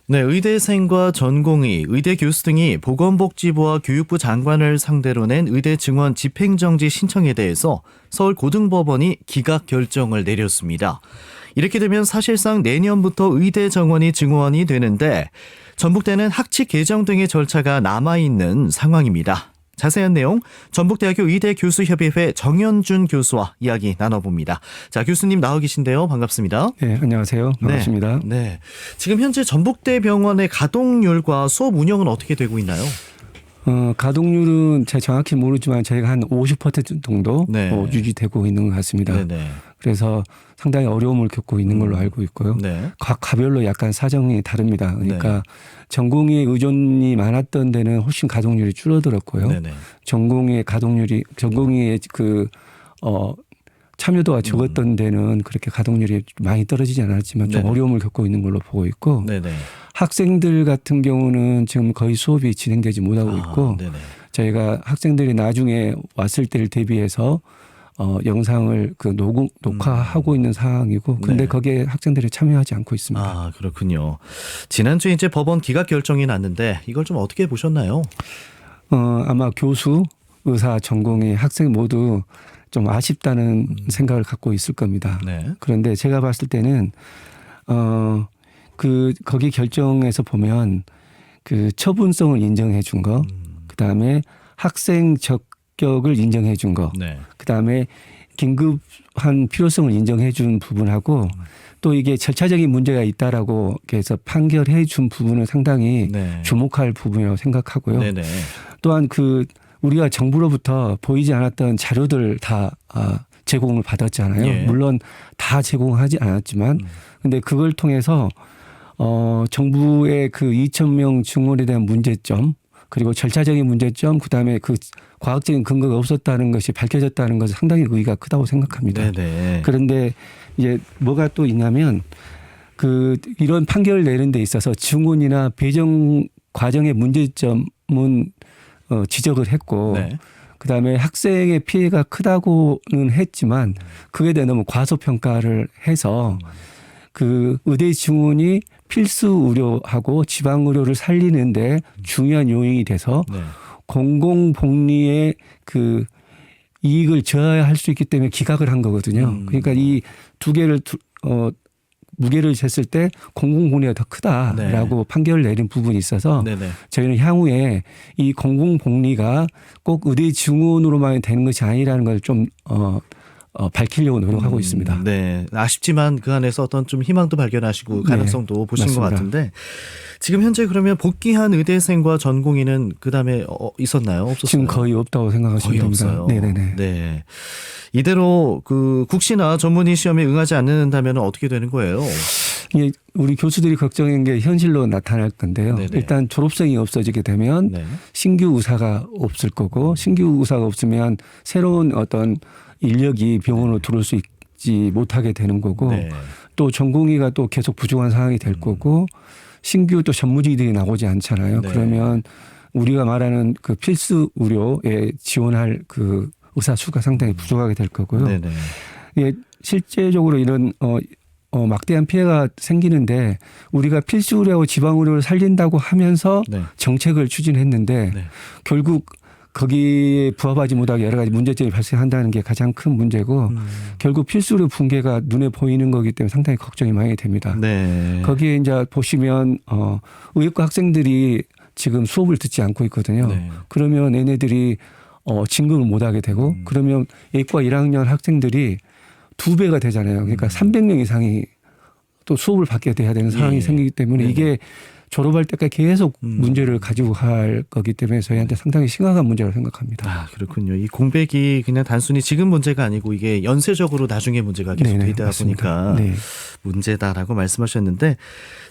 네, 의대생과 전공의, 의대 교수 등이 보건복지부와 교육부 장관을 상대로 낸 의대 증원 집행정지 신청에 대해서 서울고등법원이 기각 결정을 내렸습니다. 이렇게 되면 사실상 내년부터 의대 정원이 증원이 되는데 전북대는 학칙 개정 등의 절차가 남아있는 상황입니다. 자세한 내용 전북대학교 의대교수협의회 정현준 교수와 이야기 나눠봅니다. 자, 교수님 나와 계신데요. 반갑습니다. 네, 안녕하세요. 반갑습니다. 네. 지금 현재 전북대 병원의 가동률과 수업 운영은 어떻게 되고 있나요? 가동률은 제가 정확히 모르지만 저희가 한 50% 정도 네. 유지되고 있는 것 같습니다. 네네. 그래서 상당히 어려움을 겪고 있는 걸로 알고 있고요. 네. 각 가별로 약간 사정이 다릅니다. 그러니까 네. 전공의 의존이 많았던 데는 훨씬 가동률이 줄어들었고요. 네네. 전공의 참여도가 적었던 데는 그렇게 가동률이 많이 떨어지지 않았지만 좀 네네. 어려움을 겪고 있는 걸로 보고 있고 네네. 학생들 같은 경우는 지금 거의 수업이 진행되지 못하고 있고 네네. 저희가 학생들이 나중에 왔을 때를 대비해서 영상을 녹화하고 있는 상황이고 근데 네. 거기에 학생들이 참여하지 않고 있습니다. 아, 그렇군요. 지난주에 이제 법원 기각 결정이 났는데 이걸 좀 어떻게 보셨나요? 아마 교수, 의사, 전공의 학생 모두 좀 아쉽다는 생각을 갖고 있을 겁니다. 네. 그런데 제가 봤을 때는 거기 결정에서 보면 그 처분성을 인정해 준 거, 그다음에 학생 적격을 인정해 준 거, 네. 그다음에 긴급한 필요성을 인정해 준 부분하고 또 이게 절차적인 문제가 있다라고 해서 판결해 준 부분은 상당히 네. 주목할 부분이라고 생각하고요. 네네. 또한 우리가 정부로부터 보이지 않았던 자료들 다 제공을 받았잖아요. 예. 물론 다 제공하지 않았지만 근데 그걸 통해서 정부의 그 2,000명 증원에 대한 문제점 그리고 절차적인 문제점 그다음에 그 과학적인 근거가 없었다는 것이 밝혀졌다는 것은 상당히 의의가 크다고 생각합니다. 네네. 그런데 이제 뭐가 또 있냐면 이런 판결을 내는 데 있어서 증원이나 배정 과정의 문제점은 지적을 했고 네. 그다음에 학생의 피해가 크다고는 했지만 그에 대해 너무 과소평가를 해서 그 의대 증원이 필수 의료하고 지방 의료를 살리는데 중요한 요인이 돼서 네. 공공복리의 그 이익을 저하할 수 있기 때문에 기각을 한 거거든요. 그러니까 이 두 개를 무게를 쟀을 때 공공복리가 더 크다라고 네. 판결을 내린 부분이 있어서 네네. 저희는 향후에 이 공공복리가 꼭 의대 증원으로만 되는 것이 아니라는 걸 좀 밝히려고 노력하고 있습니다. 네. 아쉽지만 그 안에서 어떤 좀 희망도 발견하시고 가능성도 네, 보신 맞습니다. 것 같은데 지금 현재 그러면 복귀한 의대생과 전공의는 그다음에 있었나요? 없었어요? 지금 거의 없다고 생각하시면 거의 됩니다. 없어요. 네네네. 네. 이대로 국시나 전문의 시험에 응하지 않는다면 어떻게 되는 거예요? 이게 우리 교수들이 걱정인 게 현실로 나타날 건데요. 네네. 일단 졸업생이 없어지게 되면 네. 신규 의사가 없을 거고 신규 의사가 없으면 새로운 어떤 인력이 병원으로 들어올 수 있지 못하게 되는 거고 네. 또 전공의가 또 계속 부족한 상황이 될 거고 신규 또 전문의들이 나오지 않잖아요. 네. 그러면 우리가 말하는 그 필수 의료에 지원할 그 의사 수가 상당히 부족하게 될 거고요. 네네. 예, 실제적으로 이런 막대한 피해가 생기는데 우리가 필수 의료하고 지방 의료를 살린다고 하면서 네. 정책을 추진했는데 네. 결국 거기에 부합하지 못하게 여러 가지 문제점이 발생한다는 게 가장 큰 문제고 결국 필수 의료 붕괴가 눈에 보이는 거기 때문에 상당히 걱정이 많이 됩니다. 네. 거기에 이제 보시면 의학과 학생들이 지금 수업을 듣지 않고 있거든요. 네. 그러면 얘네들이 진급을 못 하게 되고 그러면 예과 1학년 학생들이 2배가 되잖아요. 그러니까 300명 이상이 또 수업을 받게 돼야 되는 상황이 예. 생기기 때문에 네네. 이게 졸업할 때까지 계속 문제를 가지고 갈 거기 때문에 저희한테 상당히 심각한 문제라고 생각합니다. 아, 그렇군요. 이 공백이 그냥 단순히 지금 문제가 아니고 이게 연쇄적으로 나중에 문제가 계속 네네, 되다 맞습니다. 보니까 네. 문제다라고 말씀하셨는데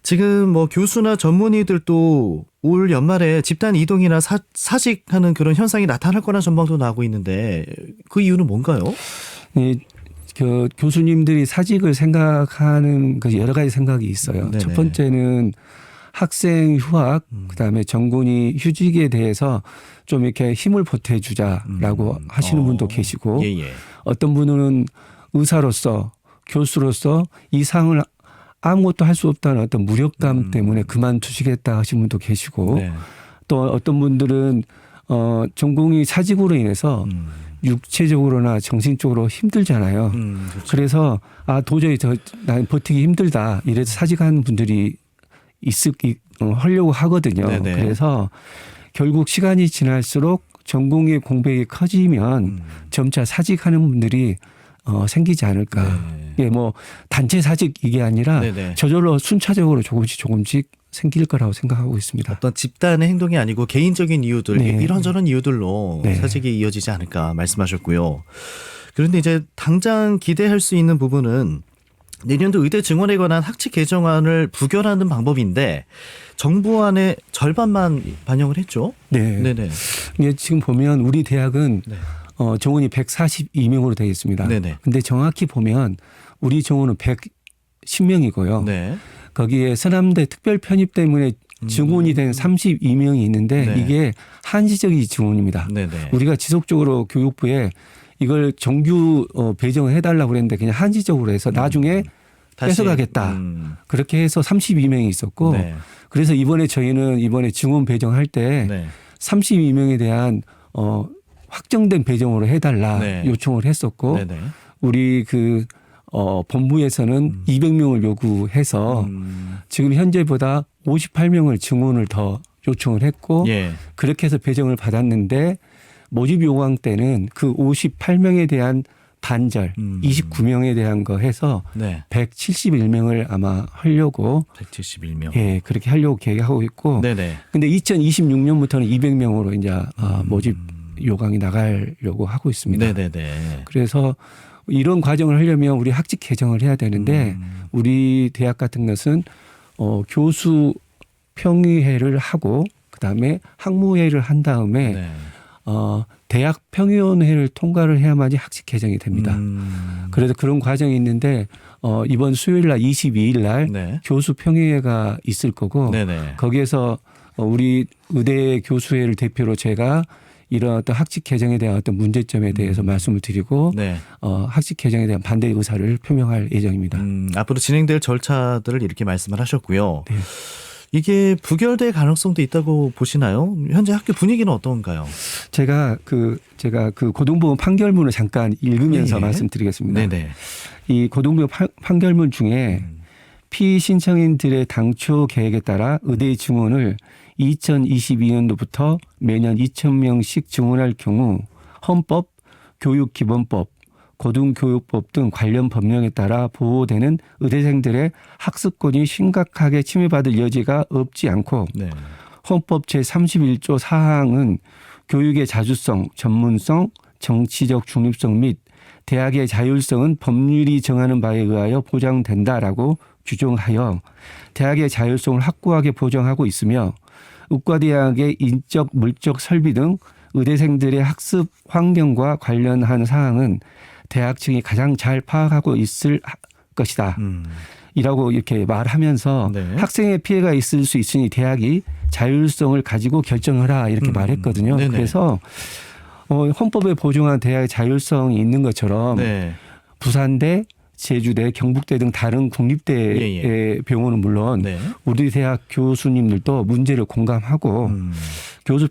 지금 교수나 전문의들도 올 연말에 집단 이동이나 사직하는 그런 현상이 나타날 거라는 전망도 나오고 있는데 그 이유는 뭔가요? 교수님들이 사직을 생각하는 그 여러 가지 생각이 있어요. 네네. 첫 번째는 학생 휴학, 그다음에 전공의 휴직에 대해서 좀 이렇게 힘을 보태주자라고 하시는 분도 계시고 예. 어떤 분은 의사로서 교수로서 이 상을 아무것도 할 수 없다는 어떤 무력감 때문에 그만두시겠다 하신 분도 계시고 네. 또 어떤 분들은 전공이 사직으로 인해서 육체적으로나 정신적으로 힘들잖아요. 그렇죠. 그래서 도저히 난 버티기 힘들다 이래서 사직하는 분들이 하려고 하거든요. 네네. 그래서 결국 시간이 지날수록 전공의 공백이 커지면 점차 사직하는 분들이 생기지 않을까. 네. 예, 뭐 단체 사직 이게 아니라 네네. 저절로 순차적으로 조금씩 생길 거라고 생각하고 있습니다. 어떤 집단의 행동이 아니고 개인적인 이유들, 네. 이런저런 이유들로 네. 사직이 이어지지 않을까 말씀하셨고요. 그런데 이제 당장 기대할 수 있는 부분은 내년도 의대 증원에 관한 학칙 개정안을 부결하는 방법인데 정부안의 절반만 반영을 했죠. 네. 네네. 예, 지금 보면 우리 대학은 네. 정원이 142명으로 되어 있습니다. 네네. 근데 정확히 보면 우리 정원은 110명이고요. 네. 거기에 서남대 특별 편입 때문에 증원이 된 32명이 있는데 네. 이게 한시적인 증원입니다. 네네. 우리가 지속적으로 교육부에 이걸 정규 배정을 해달라고 그랬는데 그냥 한시적으로 해서 나중에 뺏어가겠다. 그렇게 해서 32명이 있었고 네. 그래서 저희는 이번에 증원 배정할 때 네. 32명에 대한 확정된 배정으로 해달라 네. 요청을 했었고 네네. 우리 본부에서는 200명을 요구해서 지금 현재보다 58명을 증원을 더 요청을 했고 예. 그렇게 해서 배정을 받았는데 모집 요강 때는 그 58명에 대한 반절 29명에 대한 거 해서 네. 171명을 아마 하려고 171명. 예, 그렇게 하려고 계획하고 있고 네네. 근데 2026년부터는 200명으로 이제 모집 요강이 나가려고 하고 있습니다. 네네네. 그래서 이런 과정을 하려면 우리 학칙 개정을 해야 되는데 우리 대학 같은 것은 교수 평의회를 하고 그다음에 학무회의를 한 다음에 네. 대학 평의원회를 통과를 해야만이 학칙 개정이 됩니다. 그래서 그런 과정이 있는데 이번 수요일 날 22일 날 네. 교수 평의회가 있을 거고 네네. 거기에서 우리 의대 교수회를 대표로 제가 이런 어떤 학칙 개정에 대한 어떤 문제점에 대해서 말씀을 드리고 네. 학칙 개정에 대한 반대 의사를 표명할 예정입니다. 앞으로 진행될 절차들을 이렇게 말씀을 하셨고요. 네. 이게 부결될 가능성도 있다고 보시나요? 현재 학교 분위기는 어떤가요? 제가 그 고등법원 판결문을 잠깐 읽으면서 예. 말씀드리겠습니다. 네네. 이 고등법원 판결문 중에 피신청인들의 당초 계획에 따라 의대 증원을 2022년도부터 매년 2,000명씩 증원할 경우 헌법, 교육기본법, 고등교육법 등 관련 법령에 따라 보호되는 의대생들의 학습권이 심각하게 침해받을 여지가 없지 않고 네. 헌법 제31조 사항은 교육의 자주성, 전문성, 정치적 중립성 및 대학의 자율성은 법률이 정하는 바에 의하여 보장된다라고 규정하여 대학의 자율성을 확고하게 보장하고 있으며 의과대학의 인적, 물적 설비 등 의대생들의 학습 환경과 관련한 사항은 대학 측이 가장 잘 파악하고 있을 것이다. 이라고 이렇게 말하면서 네. 학생의 피해가 있을 수 있으니 대학이 자율성을 가지고 결정하라 이렇게 말했거든요. 네네. 그래서 헌법에 보장한 대학의 자율성이 있는 것처럼 네. 부산대, 제주대, 경북대 등 다른 국립대의 예. 병원은 물론 네. 우리 대학 교수님들도 문제를 공감하고 교수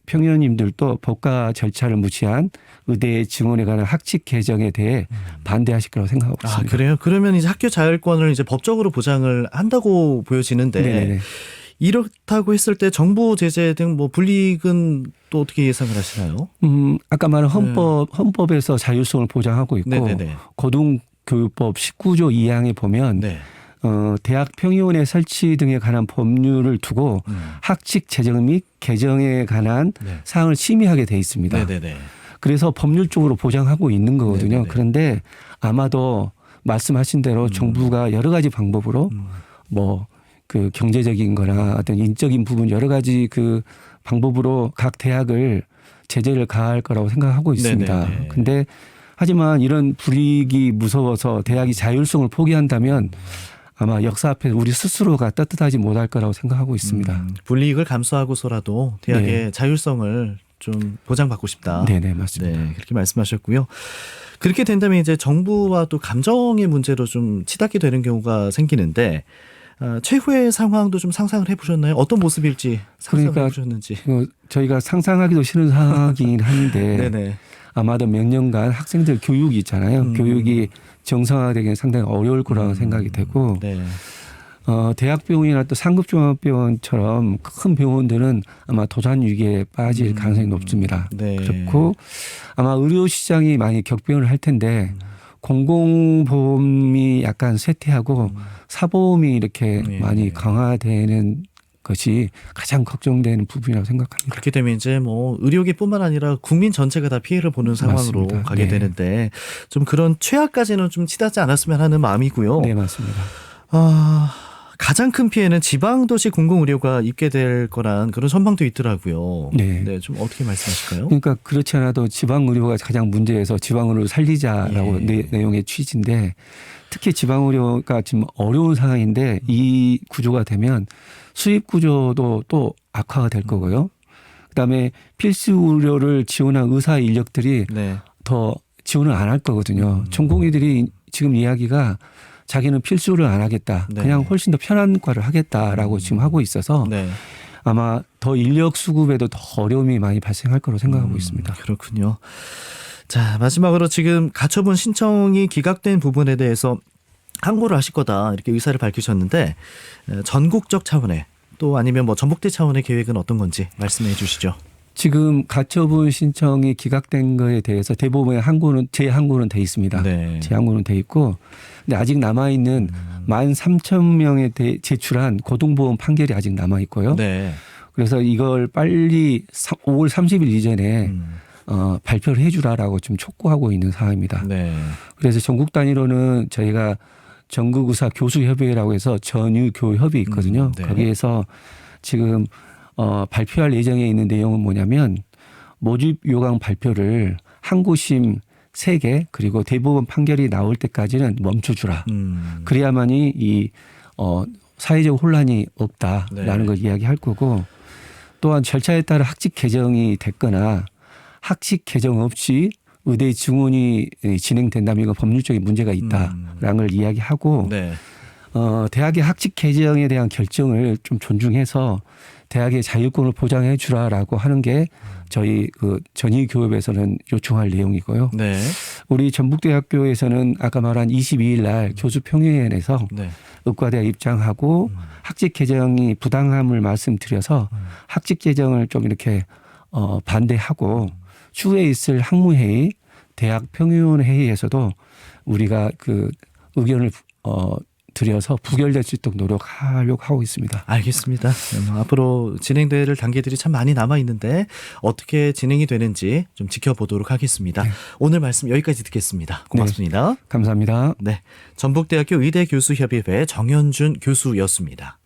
평의원님들도 법과 절차를 무시한 의대 증원에 관한 학칙 개정에 대해 반대하실 거라고 생각하고 있습니다. 그래요? 그러면 이제 학교 자율권을 이제 법적으로 보장을 한다고 보여지는데 네네네. 이렇다고 했을 때 정부 제재 등 뭐 불이익은 또 어떻게 예상을 하시나요? 아까 말한 헌법에서 자율성을 보장하고 있고 네네네. 고등교육법 19조 2항에 보면 네. 대학 평의원회 설치 등에 관한 법률을 두고 학칙 제정 및 개정에 관한 네. 사항을 심의하게 돼 있습니다. 네네네. 그래서 법률적으로 보장하고 있는 거거든요. 네네네. 그런데 아마도 말씀하신 대로 정부가 여러 가지 방법으로 뭐 그 경제적인 거나 어떤 인적인 부분 여러 가지 그 방법으로 각 대학을 제재를 가할 거라고 생각하고 있습니다. 네네네. 근데 하지만 이런 불이익이 무서워서 대학이 자율성을 포기한다면 아마 역사 앞에서 우리 스스로가 떳떳하지 못할 거라고 생각하고 있습니다. 불이익을 감수하고서라도 대학의 네. 자율성을 좀 보장받고 싶다. 네네, 맞습니다. 네, 그렇게 말씀하셨고요. 그렇게 된다면 이제 정부와 또 감정의 문제로 좀 치닫게 되는 경우가 생기는데 최후의 상황도 좀 상상을 해보셨나요? 어떤 모습일지 상상을 그러니까 해보셨는지. 저희가 상상하기도 싫은 상황이긴 한데 네네. 아마도 몇 년간 학생들 교육이 있잖아요. 교육이 정상화되기는 상당히 어려울 거라고 생각이 되고 네. 대학병원이나 또 상급종합병원처럼 큰 병원들은 아마 도산 위기에 빠질 가능성이 높습니다. 네. 그렇고 아마 의료 시장이 많이 격변을 할 텐데 공공보험이 약간 쇠퇴하고 사보험이 이렇게 네. 많이 강화되는 것이 가장 걱정되는 부분이라고 생각합니다. 그렇게 되면 이제 뭐 의료계뿐만 아니라 국민 전체가 다 피해를 보는 상황으로 맞습니다. 가게 네. 되는데 좀 그런 최악까지는 좀 치닫지 않았으면 하는 마음이고요. 네, 맞습니다. 가장 큰 피해는 지방도시 공공의료가 입게 될 거란 그런 전망도 있더라고요. 네. 좀 어떻게 말씀하실까요? 그러니까 그렇지 않아도 지방의료가 가장 문제여서 지방의료를 살리자라고 예. 내용의 취지인데 특히 지방의료가 지금 어려운 상황인데 이 구조가 되면 수입 구조도 또 악화가 될 거고요. 그다음에 필수 의료를 지원한 의사 인력들이 네. 더 지원을 안 할 거거든요. 전공의들이 지금 이야기가 자기는 필수를 안 하겠다. 네. 그냥 훨씬 더 편한 과를 하겠다라고 지금 하고 있어서 네. 아마 더 인력 수급에도 더 어려움이 많이 발생할 거로 생각하고 있습니다. 그렇군요. 자, 마지막으로 지금 가처분 신청이 기각된 부분에 대해서 항고를 하실 거다 이렇게 의사를 밝히셨는데 전국적 차원의 또 아니면 뭐 전북대 차원의 계획은 어떤 건지 말씀해 주시죠. 지금 가처분 신청이 기각된 거에 대해서 대법원의 항고는 제 항고는 돼 있습니다. 네. 제 항고는 돼 있고 근데 아직 남아 있는 13,000명에 대해 제출한 고등보험 판결이 아직 남아 있고요. 네. 그래서 이걸 빨리 5월 30일 이전에 발표를 해주라라고 지금 촉구하고 있는 상황입니다. 네. 그래서 전국 단위로는 저희가 전국의사 교수협의회라고 해서 전유교협이 있거든요. 네. 거기에서 지금 발표할 예정에 있는 내용은 뭐냐면 모집 요강 발표를 항고심 3개 그리고 대법원 판결이 나올 때까지는 멈춰주라. 그래야만이 이 사회적 혼란이 없다라는 네. 걸 이야기할 거고 또한 절차에 따라 학칙 개정이 됐거나 학칙 개정 없이 의대 증원이 진행된다면 이건 법률적인 문제가 있다라는 걸 이야기하고 네. 대학의 학칙 개정에 대한 결정을 좀 존중해서 대학의 자율권을 보장해 주라라고 하는 게 저희 그 전의교협에서는 요청할 내용이고요. 네. 우리 전북대학교에서는 아까 말한 22일 날 교수평의회에서 네. 의과대학 입장하고 학칙 개정이 부당함을 말씀드려서 학칙 개정을 좀 이렇게 반대하고 추후에 있을 학무회의, 대학 평의원 회의에서도 우리가 그 의견을 드려서 부결될 수 있도록 노력하려고 하고 있습니다. 알겠습니다. 앞으로 진행될 단계들이 참 많이 남아 있는데 어떻게 진행이 되는지 좀 지켜보도록 하겠습니다. 네. 오늘 말씀 여기까지 듣겠습니다. 고맙습니다. 감사합니다. 네, 전북대학교 의대교수협의회 정현준 교수였습니다.